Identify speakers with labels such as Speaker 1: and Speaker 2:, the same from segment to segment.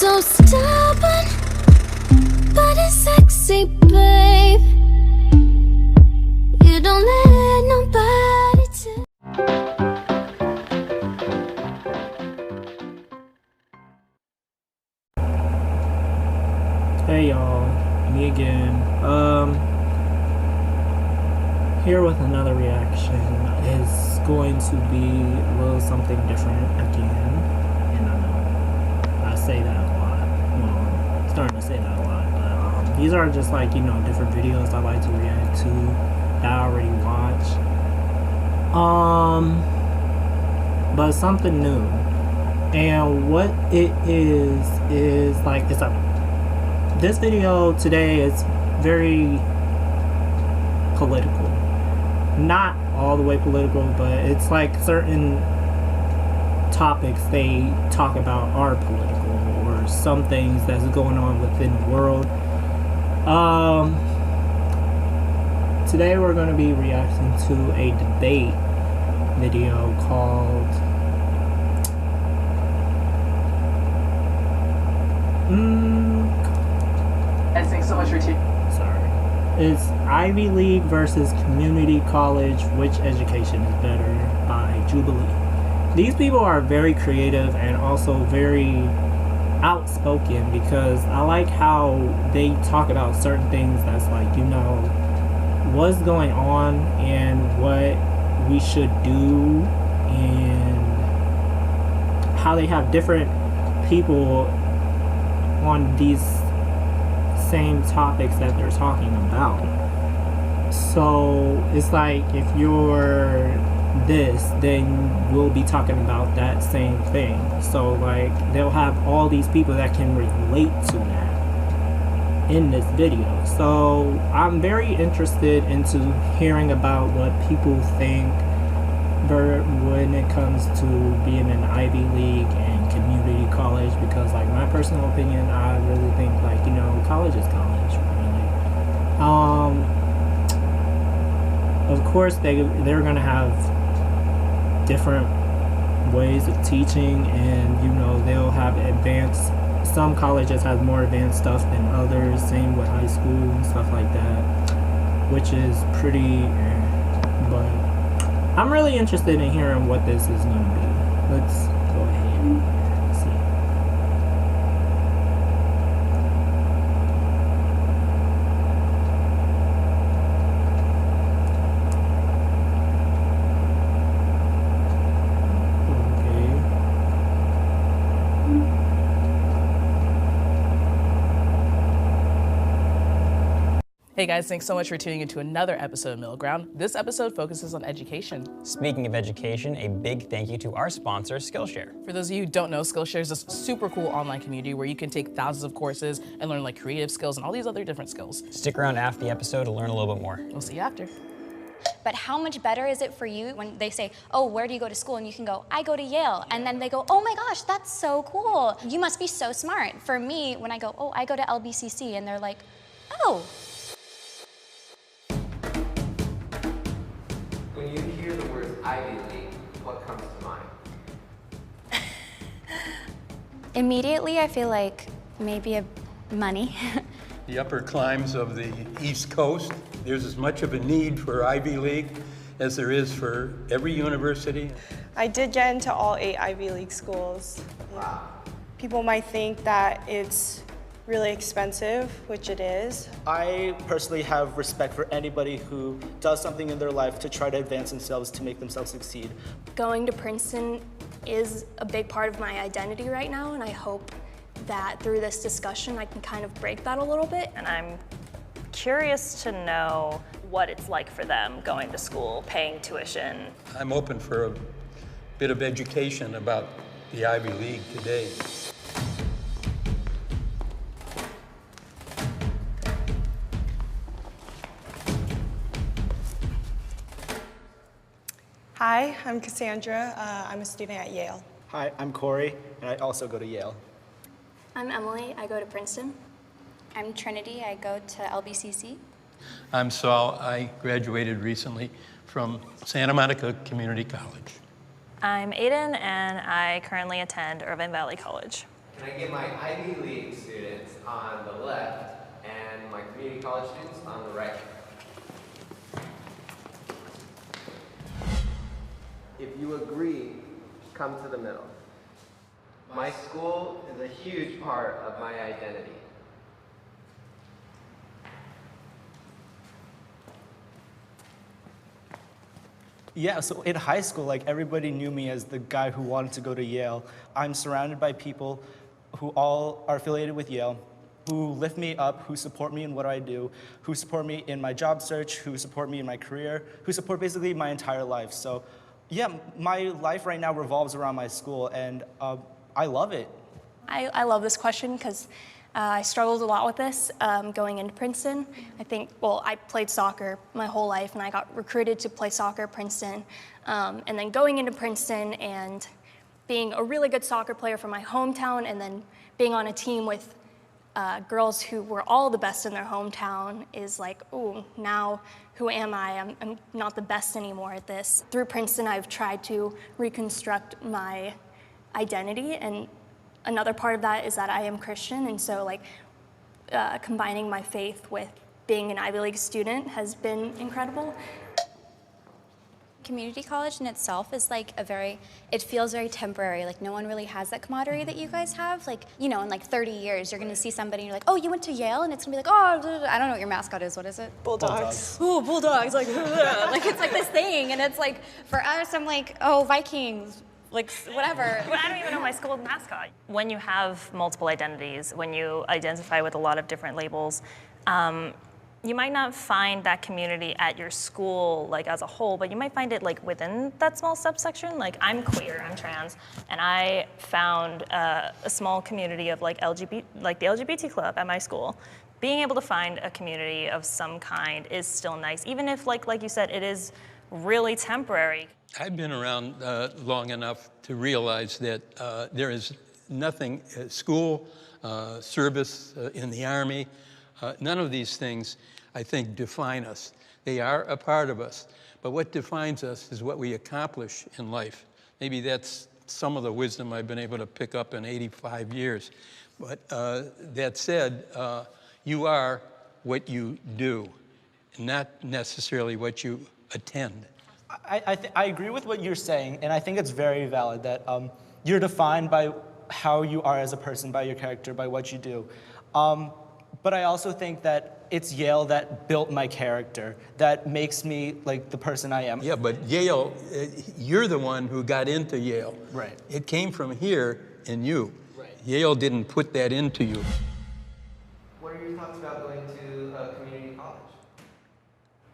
Speaker 1: so stubborn, but it's sexy, babe. You don't let nobody tell.
Speaker 2: Hey y'all, me again. Here with another reaction. Is going to be a little something different again. And I know I say that a lot. Well, I'm starting to say that a lot. But these are just like, you know, different videos I like to react to that I already watched. But something new. And what it is like, this video today is very political. Not all the way political, but it's like certain topics they talk about are political, or some things that's going on within the world. Today we're going to be reacting to a debate video called
Speaker 3: Thanks so much for
Speaker 2: It's Ivy League versus community college, which education is better, by Jubilee. These people are very creative and also very outspoken, because I like how they talk about certain things that's like, you know, what's going on and what we should do, and how they have different people on these same topics that they're talking about. So it's like, if you're this, then we'll be talking about that same thing. So like, they'll have all these people that can relate to that in this video. So I'm very interested into hearing about what people think when it comes to being an Ivy League and community college, because like, my personal opinion, I really think like, you know, college is college, really. Of course they're gonna have different ways of teaching, and you know, they'll have advanced, some colleges have more advanced stuff than others, same with high school and stuff like that, which is pretty but I'm really interested in hearing what this is going to be. Let's go ahead and see.
Speaker 3: Hey guys, thanks so much for tuning into another episode of Middle Ground. This episode focuses on education.
Speaker 4: Speaking of education, a big thank you to our sponsor, Skillshare.
Speaker 3: For those of you who don't know, Skillshare is this super cool online community where you can take thousands of courses and learn like creative skills and all these other different skills.
Speaker 4: Stick around after the episode to learn a little bit more.
Speaker 3: We'll see you after.
Speaker 5: But how much better is it for you when they say, oh, where do you go to school? And you can go, I go to Yale. And then they go, oh my gosh, that's so cool. You must be so smart. For me, when I go, oh, I go to LBCC, and they're like, oh.
Speaker 6: When you hear the words Ivy League, what comes to mind?
Speaker 5: Immediately, I feel like maybe money.
Speaker 7: The upper climes of the East Coast, there's as much of a need for Ivy League as there is for every university.
Speaker 8: I did get into all 8 Ivy League schools.
Speaker 6: Wow.
Speaker 8: People might think that it's really expensive, which it is.
Speaker 9: I personally have respect for anybody who does something in their life to try to advance themselves, to make themselves succeed.
Speaker 10: Going to Princeton is a big part of my identity right now, and I hope that through this discussion I can kind of break that a little bit.
Speaker 11: And I'm curious to know what it's like for them going to school, paying tuition.
Speaker 7: I'm open for a bit of education about the Ivy League today.
Speaker 8: Hi, I'm Cassandra. I'm a student at Yale.
Speaker 9: Hi, I'm Corey, and I also go to Yale.
Speaker 10: I'm Emily, I go to Princeton.
Speaker 5: I'm Trinity, I go to LBCC.
Speaker 7: I'm Saul. I graduated recently from Santa Monica Community College.
Speaker 11: I'm Aiden, and I currently attend Irvine Valley College.
Speaker 6: Can I get my Ivy League students on the left and my community college students on the right? If you agree, come to the middle. My school is a huge part of my identity.
Speaker 9: Yeah, so in high school, like everybody knew me as the guy who wanted to go to Yale. I'm surrounded by people who all are affiliated with Yale, who lift me up, who support me in what I do, who support me in my job search, who support me in my career, who support basically my entire life. So yeah, my life right now revolves around my school, and I love it.
Speaker 10: I love this question because I struggled a lot with this going into Princeton. I think, well, I played soccer my whole life, and I got recruited to play soccer at Princeton. And then going into Princeton and being a really good soccer player from my hometown, and then being on a team with girls who were all the best in their hometown is like, ooh, now who am I? I'm not the best anymore at this. Through Princeton, I've tried to reconstruct my identity, and another part of that is that I am Christian, and so like combining my faith with being an Ivy League student has been incredible.
Speaker 5: Community college in itself is like it feels very temporary. Like no one really has that camaraderie that you guys have. Like, you know, in like 30 years, you're gonna see somebody and you're like, oh, you went to Yale? And it's gonna be like, oh, I don't know what your mascot is. What is it?
Speaker 8: Bulldogs.
Speaker 5: Ooh, Bulldogs. Like, like it's like this thing. And it's like, for us, I'm like, oh, Vikings. Like, whatever.
Speaker 11: But I don't even know my school mascot. When you have multiple identities, when you identify with a lot of different labels, you might not find that community at your school like as a whole, but you might find it like within that small subsection. Like I'm queer, I'm trans, and I found a small community of like the LGBT club at my school. Being able to find a community of some kind is still nice, even if like you said, it is really temporary.
Speaker 7: I've been around long enough to realize that there is nothing, school, service in the Army, none of these things, I think, define us. They are a part of us. But what defines us is what we accomplish in life. Maybe that's some of the wisdom I've been able to pick up in 85 years. But that said, you are what you do, not necessarily what you attend.
Speaker 9: I agree with what you're saying, and I think it's very valid that you're defined by how you are as a person, by your character, by what you do. But I also think that it's Yale that built my character, that makes me like the person I am.
Speaker 7: Yeah, but Yale, you're the one who got into Yale.
Speaker 9: Right.
Speaker 7: It came from here in you.
Speaker 9: Right.
Speaker 7: Yale didn't put that into you.
Speaker 6: What are your thoughts about going to a community college?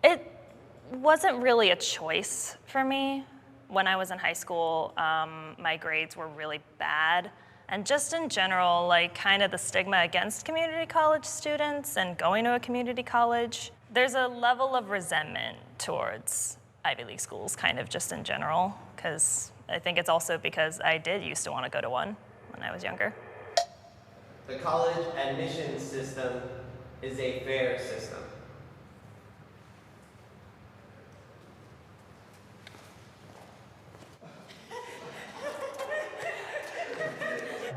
Speaker 11: It wasn't really a choice for me. When I was in high school, my grades were really bad. And just in general, like kind of the stigma against community college students and going to a community college, there's a level of resentment towards Ivy League schools, kind of just in general, because I think it's also because I did used to want to go to one when I was younger.
Speaker 6: The college admission system is a fair system.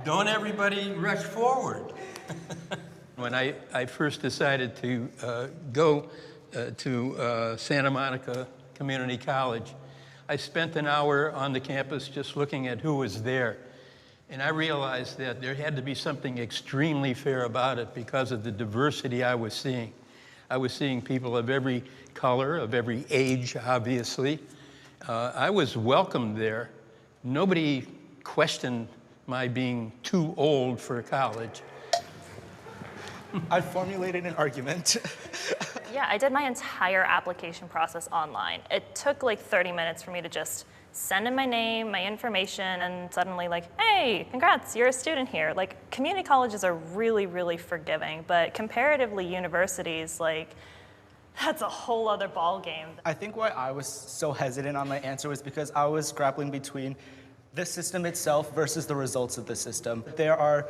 Speaker 7: Don't everybody rush forward. When I first decided to go to Santa Monica Community College, I spent an hour on the campus just looking at who was there. And I realized that there had to be something extremely fair about it because of the diversity I was seeing. I was seeing people of every color, of every age, obviously. I was welcomed there. Nobody questioned my being too old for college.
Speaker 9: I formulated an argument.
Speaker 11: Yeah, I did my entire application process online. It took like 30 minutes for me to just send in my name, my information, and suddenly like, hey, congrats, you're a student here. Like, community colleges are really, really forgiving, but comparatively universities, like, that's a whole other ballgame.
Speaker 9: I think why I was so hesitant on my answer was because I was grappling between the system itself versus the results of the system. There are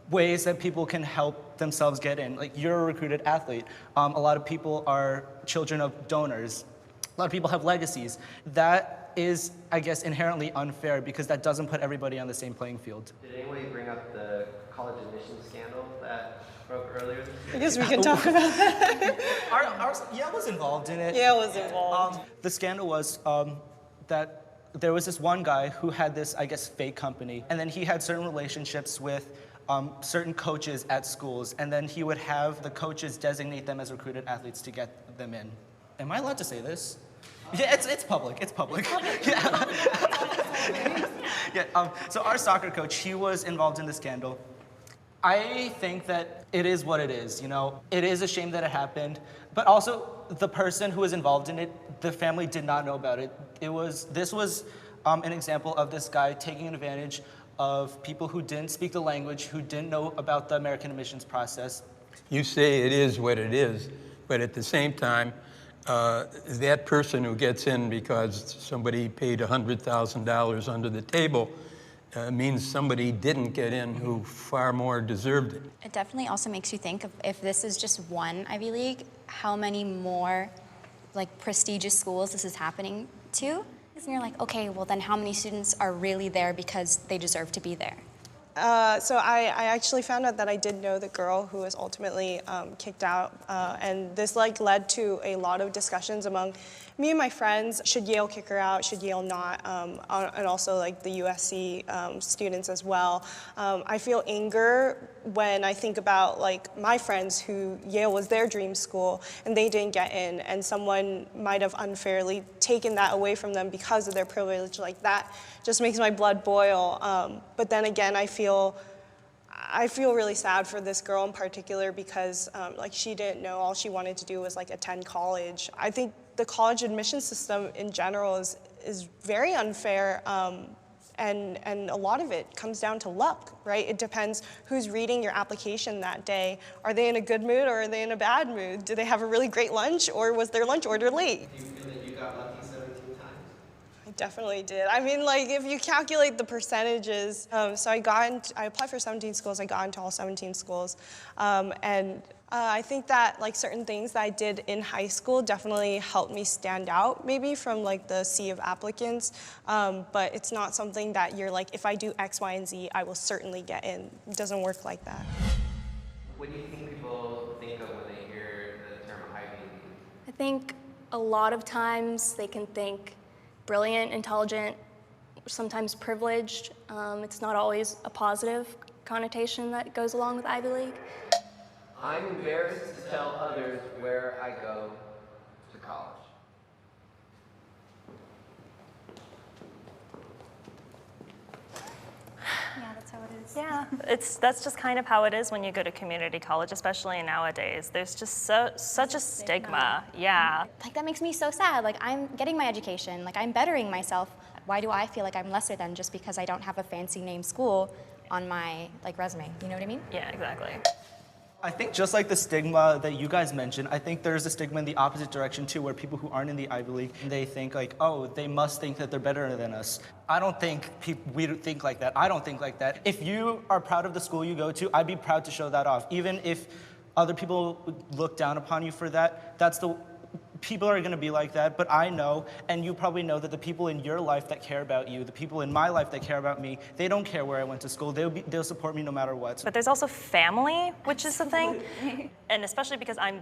Speaker 9: ways that people can help themselves get in. Like, you're a recruited athlete. A lot of people are children of donors. A lot of people have legacies. That is, I guess, inherently unfair because that doesn't put everybody on the same playing field.
Speaker 6: Did anybody bring up the college admissions scandal that broke earlier this year?
Speaker 8: I guess we can talk about that.
Speaker 9: Yale was involved in it.
Speaker 8: Yale was involved.
Speaker 9: The scandal was that there was this one guy who had this, I guess, fake company, and then he had certain relationships with certain coaches at schools, and then he would have the coaches designate them as recruited athletes to get them in. Am I allowed to say this? Yeah, it's public. It's public. Yeah. Yeah. So our soccer coach, he was involved in the scandal. I think that it is what it is. You know, it is a shame that it happened, but also the person who was involved in it, the family did not know about it. This was an example of this guy taking advantage of people who didn't speak the language, who didn't know about the American admissions process.
Speaker 7: You say it is what it is, but at the same time, that person who gets in because somebody paid $100,000 under the table means somebody didn't get in who far more deserved it.
Speaker 5: It definitely also makes you think of, if this is just one Ivy League, how many more like prestigious schools this is happening to. And you're like, okay, well then how many students are really there because they deserve to be there?
Speaker 8: So I actually found out that I did know the girl who was ultimately kicked out, and this led to a lot of discussions among me and my friends. Should Yale kick her out? Should Yale not? And also the USC students as well. I feel anger when I think about my friends who Yale was their dream school and they didn't get in, and someone might have unfairly taken that away from them because of their privilege. Like that just makes my blood boil. But then again, I feel really sad for this girl in particular because she didn't know. All she wanted to do was attend college. I think the college admission system in general is very unfair, and a lot of it comes down to luck, right? It depends who's reading your application that day. Are they in a good mood or are they in a bad mood? Do they have a really great lunch or was their lunch order late?
Speaker 6: Do you feel that you got lucky 17 times?
Speaker 8: I definitely did. I mean, if you calculate the percentages, so I applied for 17 schools, I got into all 17 schools, and I think that certain things that I did in high school definitely helped me stand out, maybe from the sea of applicants, but it's not something that you're if I do X, Y, and Z, I will certainly get in. It doesn't work like that.
Speaker 6: What do you think people think of when they hear the term Ivy League?
Speaker 10: I think a lot of times they can think brilliant, intelligent, sometimes privileged. It's not always a positive connotation that goes along with Ivy League.
Speaker 6: I'm embarrassed to tell others where I go to college.
Speaker 5: Yeah, that's how it is.
Speaker 11: Yeah, that's just kind of how it is when you go to community college, especially nowadays. There's just such a stigma. Yeah.
Speaker 5: That makes me so sad. I'm getting my education, I'm bettering myself. Why do I feel like I'm lesser than just because I don't have a fancy name school on my resume? You know what I mean?
Speaker 11: Yeah, exactly.
Speaker 9: I think just like the stigma that you guys mentioned, I think there's a stigma in the opposite direction too, where people who aren't in the Ivy League, they think oh, they must think that they're better than us. I don't think we think like that. I don't think like that. If you are proud of the school you go to, I'd be proud to show that off. Even if other people look down upon you for that, people are gonna be like that, but I know, and you probably know, that the people in your life that care about you, the people in my life that care about me, they don't care where I went to school. They'll support me no matter what.
Speaker 11: But there's also family, which is the thing. And especially because I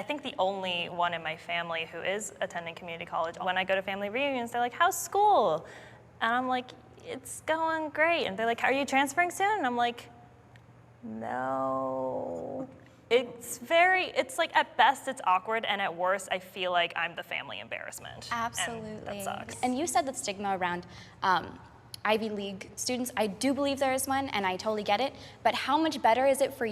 Speaker 11: think the only one in my family who is attending community college. When I go to family reunions, they're like, how's school? And I'm like, it's going great. And they're like, are you transferring soon? And I'm like, no. It's at best it's awkward, and at worst I feel like I'm the family embarrassment.
Speaker 5: Absolutely.
Speaker 11: And that sucks.
Speaker 5: And you said that stigma around Ivy League students. I do believe there is one, and I totally get it, but how much better is it for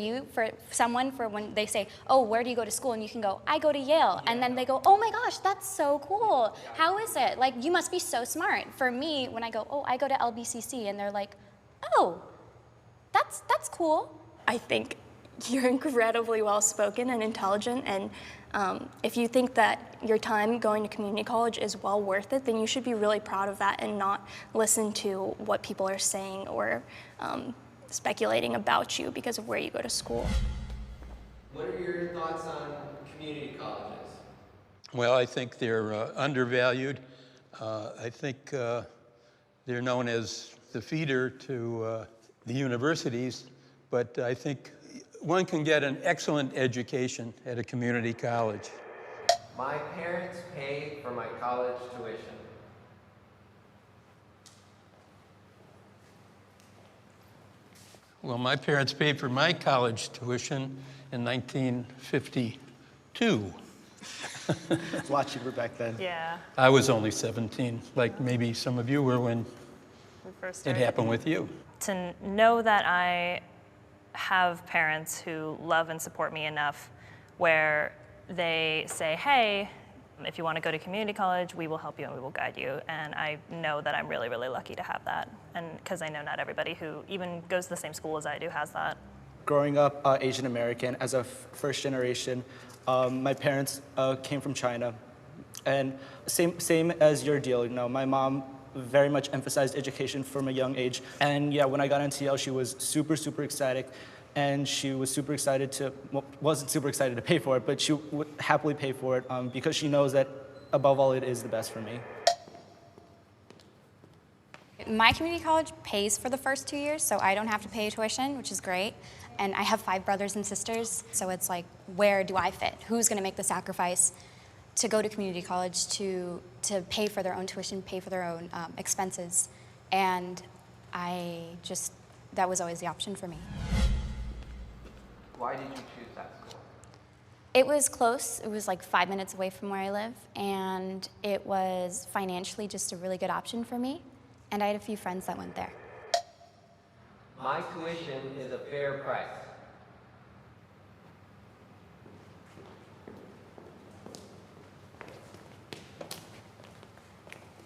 Speaker 5: someone when they say, oh, where do you go to school? And you can go, I go to Yale. And then they go, oh my gosh, that's so cool. How is it? You must be so smart. For me, when I go, oh, I go to LBCC, and they're like, oh, that's cool.
Speaker 10: I think you're incredibly well-spoken and intelligent, and if you think that your time going to community college is well worth it, then you should be really proud of that and not listen to what people are saying or speculating about you because of where you go to school.
Speaker 6: What are your thoughts on community colleges?
Speaker 7: Well, I think they're undervalued. I think they're known as the feeder to the universities, but I think one can get an excellent education at a community college.
Speaker 6: My parents paid for my college tuition.
Speaker 7: Well, my parents paid for my college tuition in 1952.
Speaker 9: It's a lot cheaper back then.
Speaker 11: Yeah.
Speaker 7: I was only 17, like maybe some of you were when
Speaker 11: We first
Speaker 7: it
Speaker 11: started.
Speaker 7: happened with you.
Speaker 11: To know that I have parents who love and support me enough where they say, hey, if you want to go to community college, we will help you and we will guide you. And I know that I'm really, really lucky to have that. And because I know not everybody who even goes to the same school as I do has that.
Speaker 9: Growing up Asian American as a first generation, my parents came from China. And same as your deal, you know, my mom very much emphasized education from a young age. And yeah, when I got into Yale, she was super, super ecstatic. And she was super excited to, well, wasn't super excited to pay for it, but she would happily pay for it because she knows that above all, it is the best for me.
Speaker 5: My community college pays for the first 2 years, so I don't have to pay tuition, which is great. And I have 5 brothers and sisters, so it's like, where do I fit? Who's gonna make the sacrifice to go to community college to pay for their own tuition, pay for their own expenses? And that was always the option for me.
Speaker 6: Why did you choose that school?
Speaker 5: It was close. It was like 5 minutes away from where I live, and it was financially just a really good option for me. And I had a few friends that went there.
Speaker 6: My tuition is a fair price.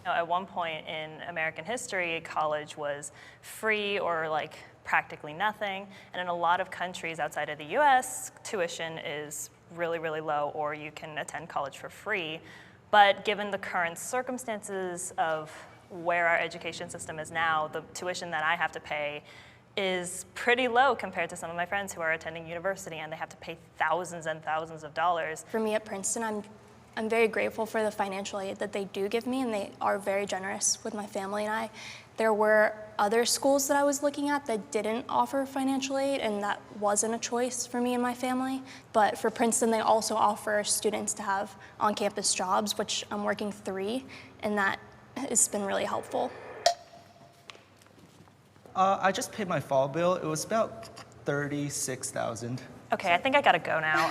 Speaker 11: At one point in American history, college was free or like practically nothing. And in a lot of countries outside of the US, tuition is really, really low, or you can attend college for free. But given the current circumstances of where our education system is now, the tuition that I have to pay is pretty low compared to some of my friends who are attending university and they have to pay thousands and thousands of dollars.
Speaker 10: For me at Princeton, I'm very grateful for the financial aid that they do give me, and they are very generous with my family and I. There were other schools that I was looking at that didn't offer financial aid, and that wasn't a choice for me and my family. But for Princeton, they also offer students to have on-campus jobs, which I'm working 3, and that has been really helpful.
Speaker 9: I just paid my fall bill. It was about $36,000.
Speaker 11: Okay, I think I gotta go now.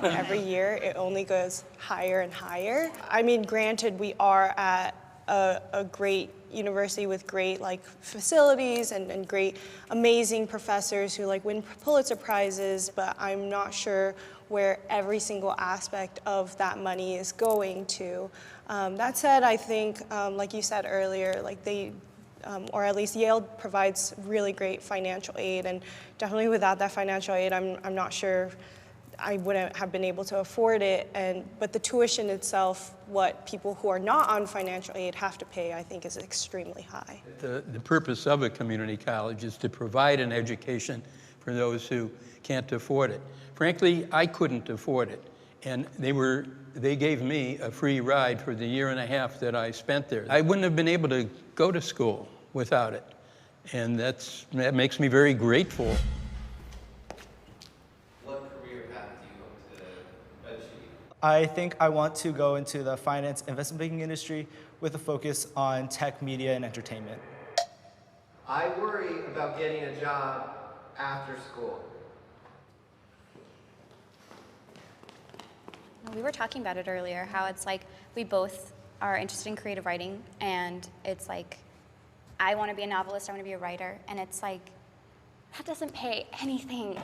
Speaker 8: Every year, it only goes higher and higher. I mean, granted, we are at a great university with great facilities and great, amazing professors who win Pulitzer Prizes, but I'm not sure where every single aspect of that money is going to. That said, I think, like you said earlier, or at least Yale provides really great financial aid, and definitely without that financial aid, I'm not sure I wouldn't have been able to afford it. But the tuition itself, what people who are not on financial aid have to pay, I think is extremely high.
Speaker 7: The purpose of a community college is to provide an education for those who can't afford it. Frankly, I couldn't afford it, and they gave me a free ride for the 1.5 years that I spent there. I wouldn't have been able to go to school without it, and that makes me very grateful.
Speaker 6: What career path do you hope to achieve?
Speaker 9: I think I want to go into the finance investment banking industry with a focus on tech, media, and entertainment.
Speaker 6: I worry about getting a job after school.
Speaker 5: We were talking about it earlier, how it's like we both are interested in creative writing, and it's like, I want to be a novelist, I want to be a writer, and it's like, that doesn't pay anything.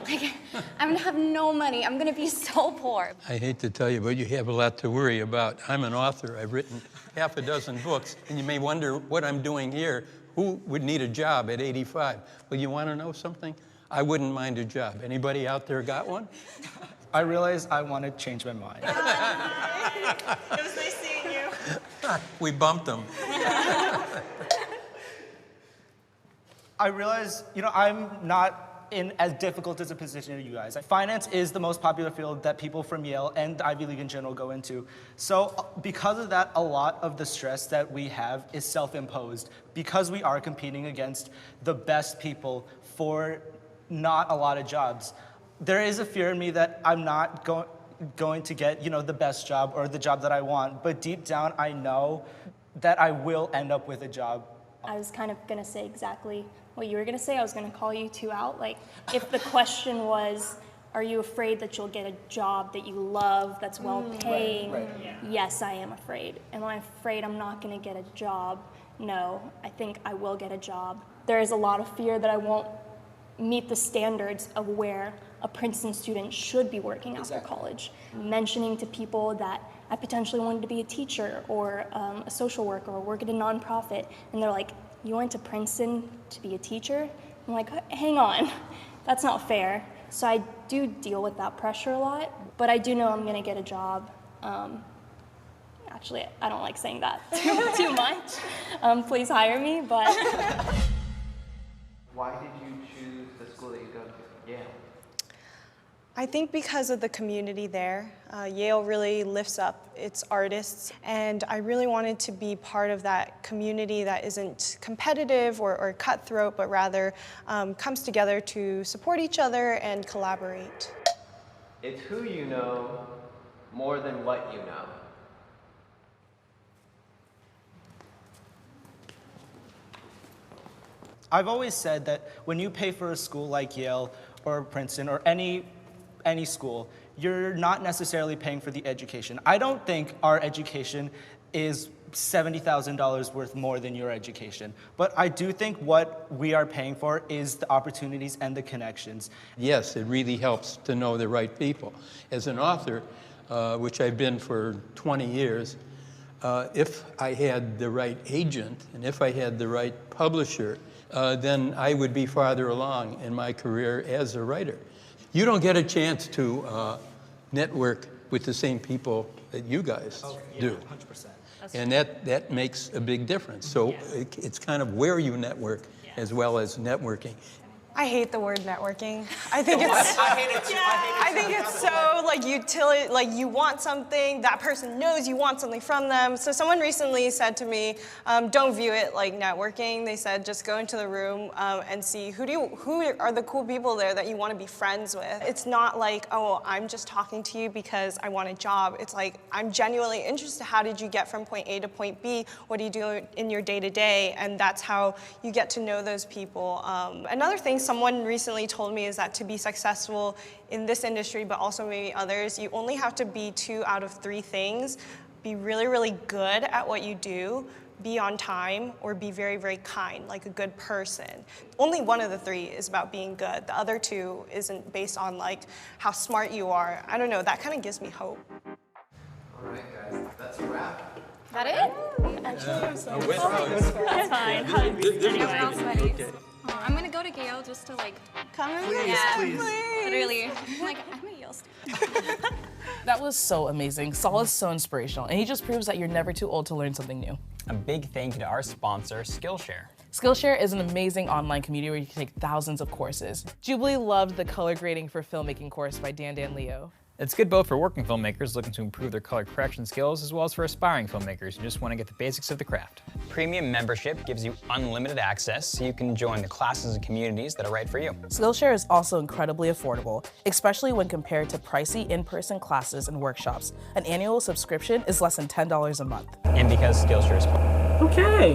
Speaker 5: I'm going to have no money. I'm going to be so poor.
Speaker 7: I hate to tell you, but you have a lot to worry about. I'm an author. I've written 6 books, and you may wonder what I'm doing here. Who would need a job at 85? Well, you want to know something? I wouldn't mind a job. Anybody out there got one?
Speaker 9: I realized I want to change my mind.
Speaker 11: It was nice seeing you.
Speaker 7: We bumped them.
Speaker 9: I realized, I'm not in as difficult as a position as you guys. Finance is the most popular field that people from Yale and the Ivy League in general go into. So because of that, a lot of the stress that we have is self-imposed because we are competing against the best people for not a lot of jobs. There is a fear in me that I'm not going to get, the best job or the job that I want, but deep down I know that I will end up with a job.
Speaker 10: I was kind of gonna say exactly what you were gonna say. I was gonna call you two out. Like, if the question was, are you afraid that you'll get a job that you love, that's well paying?
Speaker 9: Right.
Speaker 10: Yes, I am afraid. And when I'm afraid I'm not gonna get a job, no, I think I will get a job. There is a lot of fear that I won't meet the standards of where a Princeton student should be working after college. Mentioning to people that I potentially wanted to be a teacher or a social worker or work at a nonprofit, and they're like, you went to Princeton to be a teacher? I'm like, hang on, that's not fair. So I do deal with that pressure a lot, but I do know I'm gonna get a job. Actually, I don't like saying that too much. Please hire me, but.
Speaker 6: Why did you choose the school that you go to, Yale?
Speaker 8: I think because of the community there. Yale really lifts up its artists, and I really wanted to be part of that community that isn't competitive or cutthroat, but rather comes together to support each other and collaborate.
Speaker 6: It's who you know more than what you know.
Speaker 9: I've always said that when you pay for a school like Yale or Princeton or any school, you're not necessarily paying for the education. I don't think our education is $70,000 worth more than your education, but I do think what we are paying for is the opportunities and the connections.
Speaker 7: Yes, it really helps to know the right people. As an author, which I've been for 20 years, if I had the right agent and if I had the right publisher, then I would be farther along in my career as a writer. You don't get a chance to network with the same people that you guys do.
Speaker 9: 100%.
Speaker 7: And that makes a big difference. So it's kind of where you network as well as networking.
Speaker 8: I hate the word networking. I think it's.
Speaker 9: I hate it too.
Speaker 8: I think it's so like you want something, that person knows you want something from them. So someone recently said to me, don't view it like networking. They said just go into the room and see who are the cool people there that you want to be friends with. It's not like, oh, I'm just talking to you because I want a job. It's like, I'm genuinely interested. How did you get from point A to point B? What do you do in your day-to-day? And that's how you get to know those people. Another thing someone recently told me is that to be successful in this industry, but also maybe others, you only have to be 2 out of 3 things. Be really, really good at what you do, be on time, or be very, very kind, like a good person. Only one of the 3 is about being good. The other 2 isn't based on like how smart you are. I don't know, that kind of gives me hope.
Speaker 6: All right, guys, that's a wrap.
Speaker 5: That it?
Speaker 10: That's fine.
Speaker 5: Anyone else ready? I'm gonna go to Yale just to like
Speaker 8: Come in,
Speaker 9: Please.
Speaker 5: literally. I'm like, I'm a Yale student.
Speaker 3: That was so amazing. Saul is so inspirational, and he just proves that you're never too old to learn something new.
Speaker 4: A big thank you to our sponsor, Skillshare.
Speaker 3: Skillshare is an amazing online community where you can take thousands of courses. Jubilee loved the color grading for filmmaking course by Dan Leo.
Speaker 12: It's good both for working filmmakers looking to improve their color correction skills, as well as for aspiring filmmakers who just want to get the basics of the craft.
Speaker 4: Premium membership gives you unlimited access, so you can join the classes and communities that are right for you.
Speaker 3: Skillshare is also incredibly affordable, especially when compared to pricey in-person classes and workshops. An annual subscription is less than $10 a month.
Speaker 4: And because Skillshare is
Speaker 2: Okay,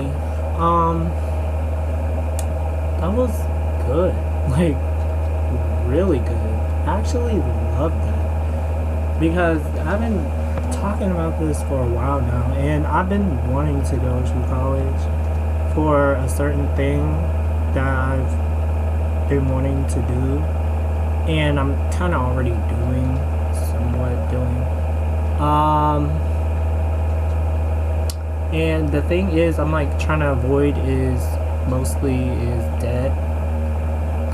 Speaker 2: that was good, like really good. I actually loved that because I've been talking about this for a while now, and I've been wanting to go to college for a certain thing that I've been wanting to do, and I'm kind of already somewhat doing. And the thing is, I'm like trying to avoid is debt,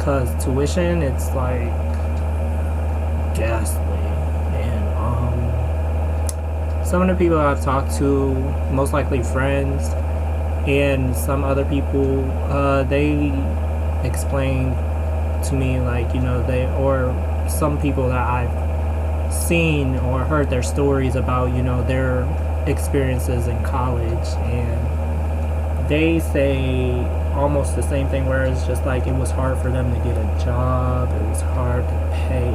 Speaker 2: cause tuition, it's like ghastly. Some of the people I've talked to, most likely friends, and some other people, they explain to me, like, you know, or some people that I've seen or heard their stories about, you know, their experiences in college, and they say almost the same thing, where it's just like it was hard for them to get a job, it was hard to pay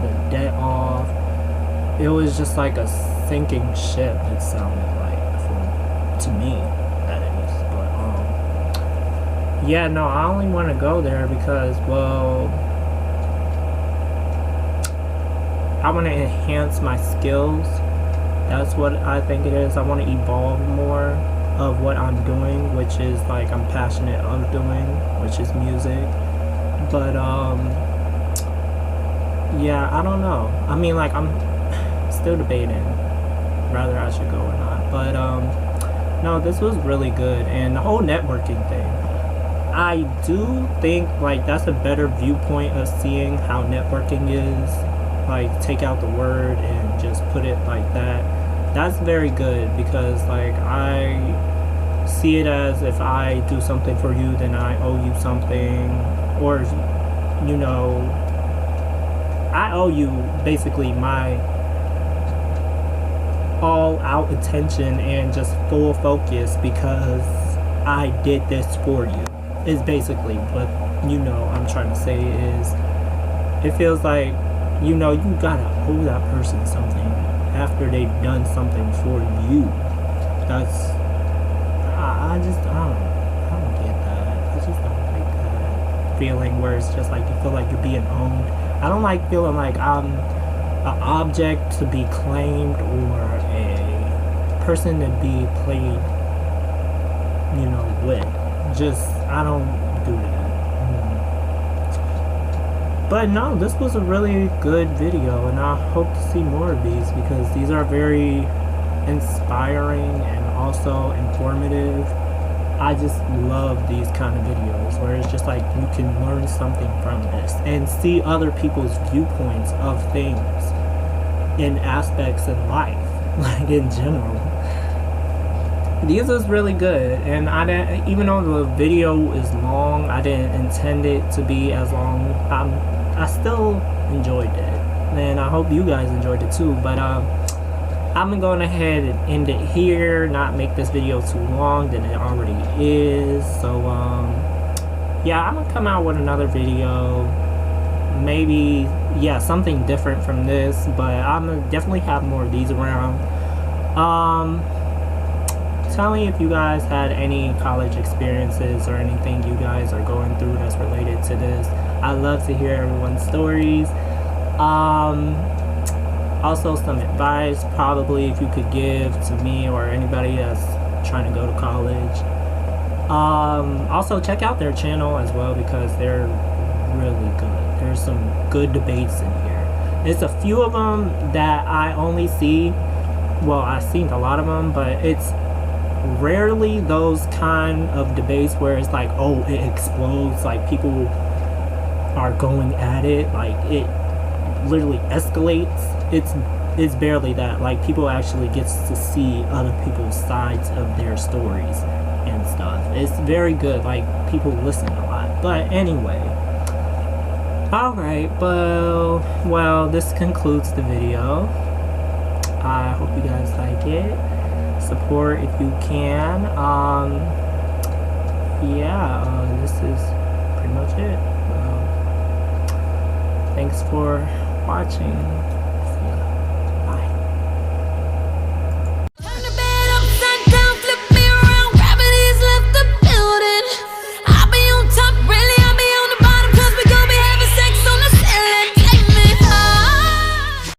Speaker 2: the debt off. It was just like a sinking ship, it sounded like, to me, that is. But yeah, no, I only want to go there because, well, I want to enhance my skills. That's what I think it is. I want to evolve more of what I'm doing, which is like I'm passionate of doing, which is music. But yeah, I don't know. I mean, like, I'm still debating whether I should go or not. But no, this was really good. And the whole networking thing, I do think like that's a better viewpoint of seeing how networking is. Like, take out the word and just put it like that. That's very good, because like I see it as if I do something for you, then I owe you something, or, you know, I owe you basically my all out attention and just full focus because I did this for you, is basically what, you know, I'm trying to say. Is it feels like, you know, you gotta owe that person something after they've done something for you. That's, I don't get that. I just don't like that feeling where it's just like you feel like you're being owned. I don't like feeling like I'm an object to be claimed or a person to be played, you know, with. Just, I don't do that. But no, this was a really good video, and I hope to see more of these, because these are very inspiring and also informative. I just love these kind of videos where it's just like you can learn something from this and see other people's viewpoints of things in aspects in life, like in general. These was really good, and I didn't, even though the video is long, I didn't intend it to be as long. I still enjoyed it, and I hope you guys enjoyed it too. But I'm going ahead and end it here, not make this video too long than it already is. So yeah, I'm gonna come out with another video, maybe, yeah, something different from this, but I'm gonna definitely have more of these around. Tell me if you guys had any college experiences or anything you guys are going through that's related to this. I love to hear everyone's stories. Also, some advice probably if you could give to me or anybody that's trying to go to college. Also, check out their channel as well, because they're really good. There's some good debates in here. There's a few of them that I only see, well, I've seen a lot of them, but it's rarely those kind of debates where it's like, oh, it explodes, like people are going at it, like it literally escalates. It's barely that. Like, people actually gets to see other people's sides of their stories and stuff. It's very good. Like, people listen a lot. But anyway, alright, well, this concludes the video. I hope you guys like it. Support if you can. Yeah, this is pretty much it. Thanks for watching.